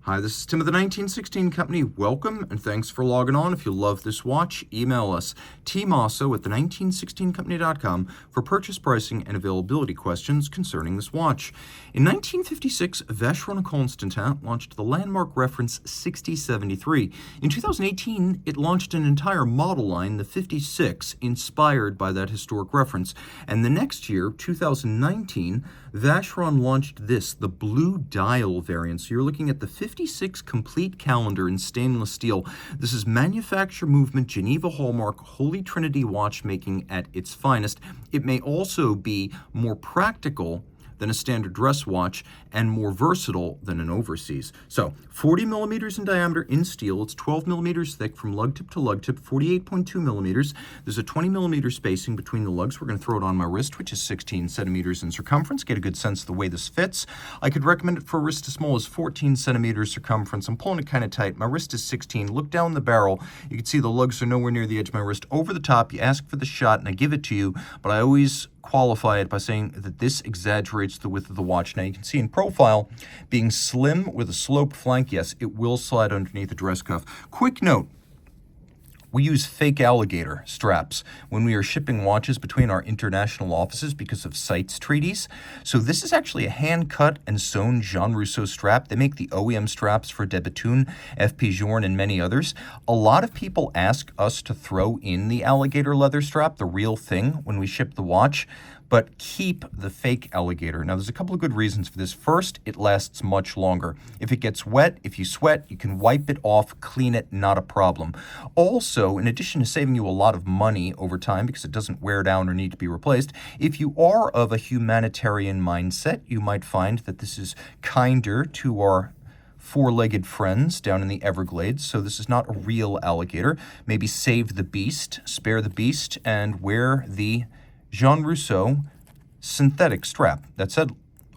Hi, this is Tim of the 1916 Company. Welcome and thanks for logging on. If you love this watch, email us, Team Mosso at the1916company.com for purchase pricing and availability questions concerning this watch. In 1956, Vacheron Constantin launched the landmark reference 6073. In 2018, it launched an entire model line, the 56, inspired by that historic reference. And the next year, 2019, Vacheron launched this, the blue dial variant. So you're looking at the 56 complete calendar in stainless steel. This is manufacture movement, Geneva Hallmark, Holy Trinity watchmaking at its finest. It may also be more practical than a standard dress watch and more versatile than an overseas. So 40 millimeters in diameter in steel. It's 12 millimeters thick from lug tip to lug tip, 48.2 millimeters. There's a 20 millimeter spacing between the lugs. We're going to throw it on my wrist, which is 16 centimeters in circumference. Get a good sense of the way this fits. I could recommend it for a wrist as small as 14 centimeters circumference. I'm pulling it kind of tight. My wrist is 16. Look down the barrel. You can see the lugs are nowhere near the edge of my wrist. Over the top, you ask for the shot and I give it to you, but I always qualify it by saying that this exaggerates the width of the watch. Now you can see in profile, being slim with a sloped flank, yes, it will slide underneath the dress cuff. Quick note, we use fake alligator straps when we are shipping watches between our international offices because of CITES treaties. So this is actually a hand-cut and sewn Jean Rousseau strap. They make the OEM straps for De Bethune, FP Journe, and many others. A lot of people ask us to throw in the alligator leather strap, the real thing, when we ship the watch, but keep the fake alligator. Now, there's a couple of good reasons for this. First, it lasts much longer. If it gets wet, if you sweat, you can wipe it off, clean it, not a problem. Also, in addition to saving you a lot of money over time because it doesn't wear down or need to be replaced, if you are of a humanitarian mindset, you might find that this is kinder to our four-legged friends down in the Everglades. So this is not a real alligator. Maybe save the beast, spare the beast, and wear the Jean Rousseau synthetic strap. That said,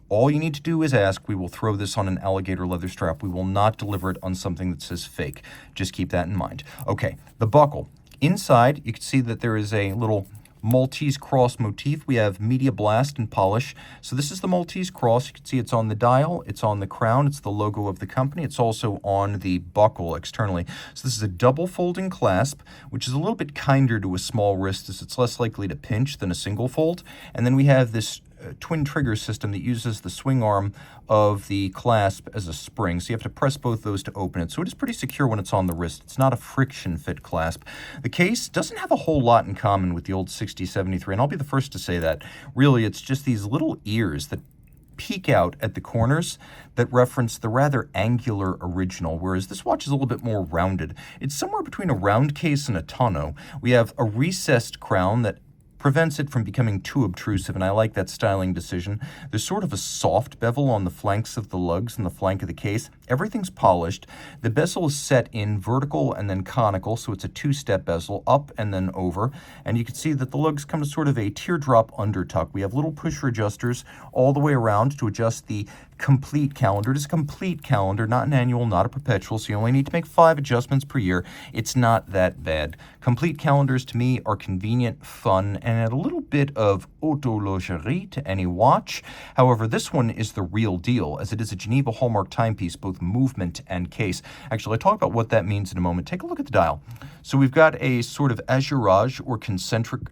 all you need to do is ask. We will throw this on an alligator leather strap. We will not deliver it on something that says fake. Just keep that in mind. Okay, the buckle. Inside, you can see that there is a little Maltese cross motif. We have media blast and polish. So this is the Maltese cross. You can see it's on the dial, it's on the crown, it's the logo of the company. It's also on the buckle externally. So this is a double folding clasp, which is a little bit kinder to a small wrist as it's less likely to pinch than a single fold. And then we have this twin trigger system that uses the swing arm of the clasp as a spring. So you have to press both those to open it. So it is pretty secure when it's on the wrist. It's not a friction fit clasp. The case doesn't have a whole lot in common with the old 6073, and I'll be the first to say that. Really, it's just these little ears that peek out at the corners that reference the rather angular original, whereas this watch is a little bit more rounded. It's somewhere between a round case and a tonneau. We have a recessed crown that prevents it from becoming too obtrusive, and I like that styling decision. There's sort of a soft bevel on the flanks of the lugs and the flank of the case. Everything's polished. The bezel is set in vertical and then conical, so it's a two-step bezel, up and then over. And you can see that the lugs come to sort of a teardrop undertuck. We have little pusher adjusters all the way around to adjust the complete calendar. It is a complete calendar, not an annual, not a perpetual, so you only need to make 5 adjustments per year. It's not that bad. Complete calendars, to me, are convenient, fun, and add a little bit of horlogerie to any watch. However, this one is the real deal, as it is a Geneva Hallmark timepiece, both movement and case. Actually, I'll talk about what that means in a moment. Take a look at the dial. So we've got a sort of azurage or concentric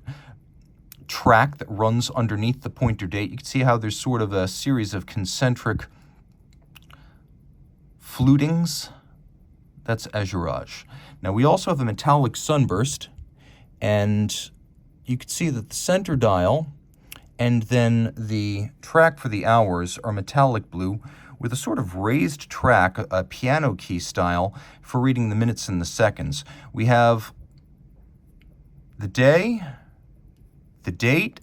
track that runs underneath the pointer date. You can see how there's sort of a series of concentric flutings. That's azurage. Now we also have a metallic sunburst, and you can see that the center dial and then the track for the hours are metallic blue with a sort of raised track, a piano key style, for reading the minutes and the seconds. We have the day, the date,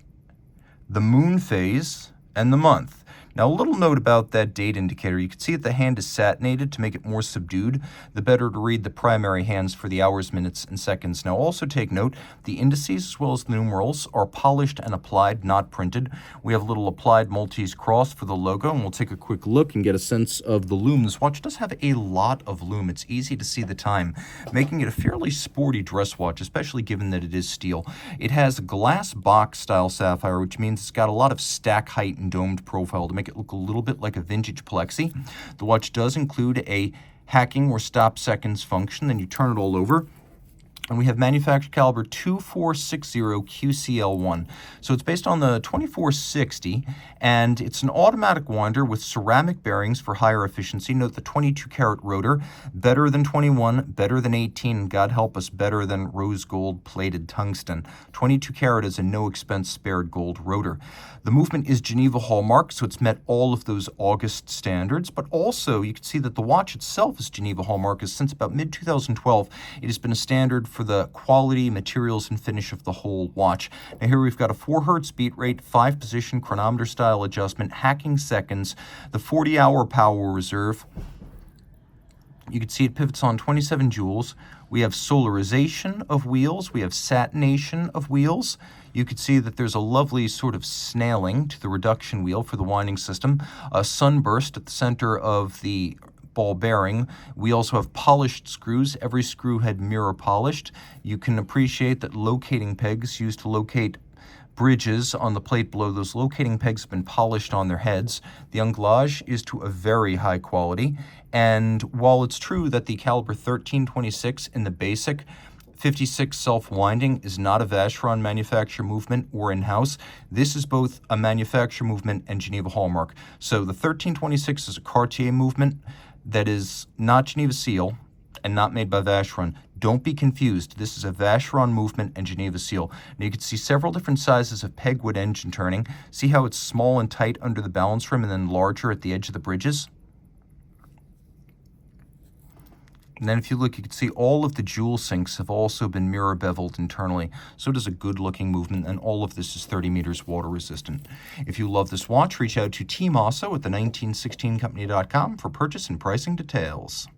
the moon phase, and the month. Now, a little note about that date indicator. You can see that the hand is satinated to make it more subdued, the better to read the primary hands for the hours, minutes, and seconds. Now, also take note, the indices as well as the numerals are polished and applied, not printed. We have a little applied Maltese cross for the logo, and we'll take a quick look and get a sense of the lume. This watch does have a lot of lume. It's easy to see the time, making it a fairly sporty dress watch, especially given that it is steel. It has glass box style sapphire, which means it's got a lot of stack height and domed profile to make it look a little bit like a vintage plexi. The watch does include a hacking or stop seconds function. Then you turn it all over. And we have manufactured caliber 2460 QCL1. So it's based on the 2460, and it's an automatic winder with ceramic bearings for higher efficiency. Note the 22-karat rotor, better than 21, better than 18, and God help us, better than rose gold plated tungsten. 22-karat is a no-expense spared gold rotor. The movement is Geneva Hallmark, so it's met all of those August standards, but also you can see that the watch itself is Geneva Hallmark, as since about mid-2012, it has been a standard for the quality, materials, and finish of the whole watch. Now here we've got a 4 Hz beat rate, 5-position chronometer style adjustment, hacking seconds, the 40-hour power reserve. You can see it pivots on 27 joules. We have solarization of wheels. We have satination of wheels. You can see that there's a lovely sort of snailing to the reduction wheel for the winding system. A sunburst at the center of the ball bearing. We also have polished screws. Every screw head mirror polished. You can appreciate that locating pegs used to locate bridges on the plate below, those locating pegs have been polished on their heads. The anglage is to a very high quality. And while it's true that the caliber 1326 in the basic 56 self-winding is not a Vacheron manufacturer movement or in-house, this is both a manufacturer movement and Geneva Hallmark. So the 1326 is a Cartier movement that is not Geneva Seal and not made by Vacheron. Don't be confused. This is a Vacheron movement and Geneva Seal. Now you can see several different sizes of pegwood engine turning. See how it's small and tight under the balance rim and then larger at the edge of the bridges? And then if you look, you can see all of the jewel sinks have also been mirror beveled internally. So it is a good looking movement, and all of this is 30 meters water resistant. If you love this watch, reach out to Team Mosso at the 1916company.com for purchase and pricing details.